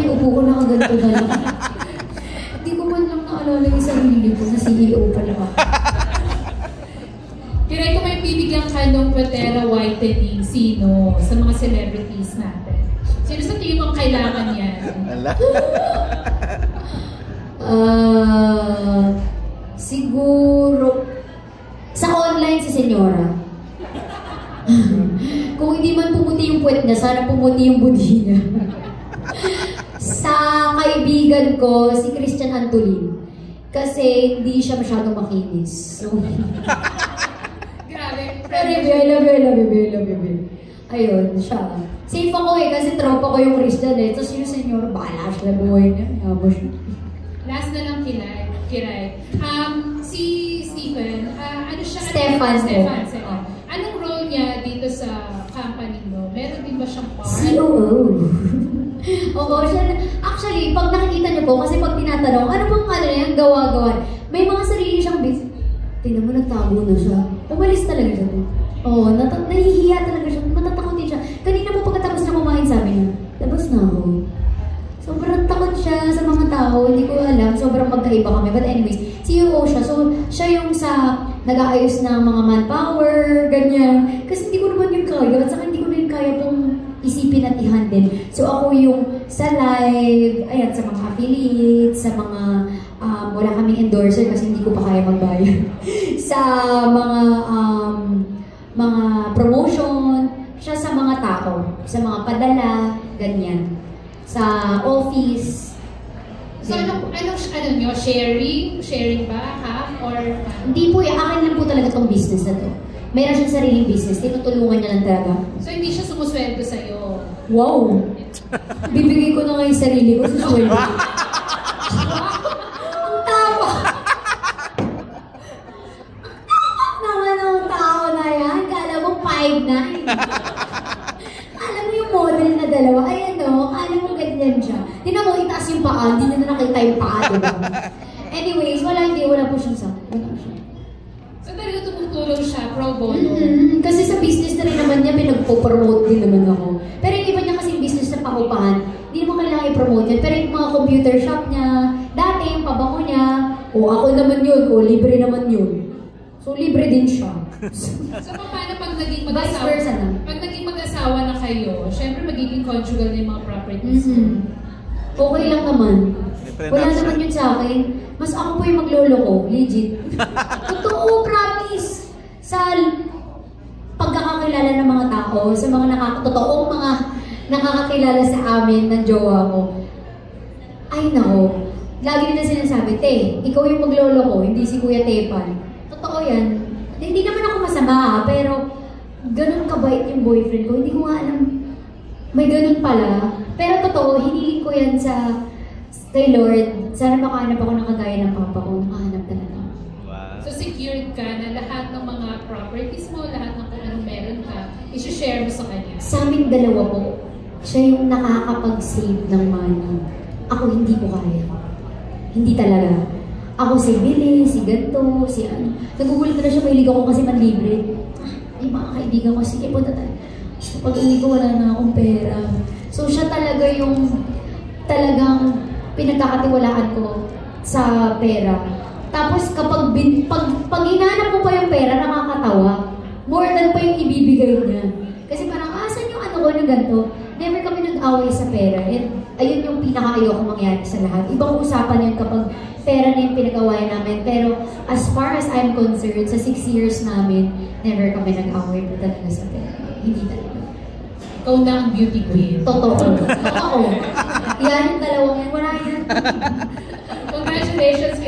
yung upo ko nakaganto na lang. Hindi ko man lang naalala yung sarili ko na CEO pala ako. Kiray, kung may bibigyan ka ng patera whitening, sino sa mga celebrities natin? Sino sa tingin mo kailangan yan? Siguro sa online si Senyora. Kung hindi man pumuti yung puwet niya, sana pumuti yung budi niya. Sa kaibigan ko, si Christian Antolin. Kasi hindi siya masyadong makinis. So, grabe. Bebe. Ayun, siya. Safe ako kasi tropa ko yung Christian Tapos yung Senyora, bahala siya na buhay niya. Last na lang Kiray. Si Stephen, ano siya? Stefan. Anong role niya dito sa company mo? Meron din ba siyang part? COO. Oo, siya. Actually, pag nakikita niyo po, kasi pag tinatanong, ano bang yan, gawa-gawa, may mga sarili siyang business. Tingnan mo, nagtago na siya. Umalis talaga siya. Oo, nahihiya talaga siya. Matatakotin siya. Kanina po pagkatapos na kumain, sabi niya, labas na ako. Sobrang takot siya sa mga tao, hindi ko alam, sobrang magkaiba kami. But anyways, CEO siya. So, siya yung sa nag-aayos ng mga manpower, ganyan. Kasi hindi ko naman yung kaya, at saka hindi ko na yung kaya pong isipin at i-handle. So, ako yung sa live, ayan, sa mga affiliates, sa mga, wala kaming endorser kasi hindi ko pa kaya magbayad. Sa mga promotion, siya sa mga tao, sa mga padala, ganyan. Sa office. So, ano nyo? Sharing ba? Half? Or? Hindi po, akin lang po talaga tong business na to. Meron siyang sariling business, tinutulungan niya lang talaga. So, hindi siya sumusweldo sa'yo? Wow! Bibigay ko na nga yung sarili ko sa sweldo. Ang tawa! Ang tawa naman ang tao na yan. Kala mo 5'9". Alam mo yung model na dalawa, ayan o, kala mo ganyan siya. Tingnan mo, itaas yung paa, hindi na nakita yung paa, diba? Anyways, wala po siyang sa. Wala siya. So talaga tumutulong siya, pro bono? Kasi sa business na rin naman niya, pinagpo-promote din naman ako. Pero yung iba niya kasi business na paupahan, hindi naman kailangan i-promote yan. Pero yung mga computer shop niya, dati yung pabango niya, ako naman yun, libre naman yun. So, libre din siya. So, paano pag naging Vice versa na. Pag naging mag-asawa na kayo, syempre magiging conjugal na yung mga properties. Okay lang naman. Wala naman yun sa akin. Mas ako po yung maglolo ko, legit. Totoo, promise. Sa pagkakakilala ng mga tao, sa mga totoong mga nakakakilala sa amin ng jowa ko, ay nako, lagi nila sinasabi, Te, ikaw yung maglolo ko, hindi si Kuya Tepan. Totoo yan. Hindi naman ako masama, pero ganun kabait yung boyfriend ko. Hindi ko nga alam, may ganun pala. Pero totoo, hiniling ko yan kay Lord. Sana makahanap ako ng kagaya ng papa ko. Nakahanap talaga. Wow. So secured ka na lahat ng mga properties mo, lahat ng kung anong meron ka, isi-share mo sa kanya? Sa aming dalawa po, siya yung nakakapag-save ng money. Ako hindi ko kaya. Hindi talaga. Ako si Billy, si Ganto, si ano. Nagugulat na siya, mahilig ako kasi manlibre. Ay, mga kaibigan ko, sige, punta tayo. Pag uwi ko, wala na akong pera. So, siya talaga yung talagang pinagkakatiwalaan ko sa pera. Tapos, pag hinahanap ko pa yung pera, nakakatawa. More than pa yung ibibigay niya. Kasi parang, saan yung ano ko na ganito? Never kami nag-away sa pera. And ayun yung pinaka-ayoko mangyari sa lahat. Ibang usapan yun kapag pera na yung pinag-awayan namin. Pero as far as I'm concerned, sa 6 years namin, never kami nag-away po talaga sa pera. Hindi talaga. Ikaw na ang beauty queen. Totoo. Totoo. Yan yung dalawang yan. Wala yan. Congratulations,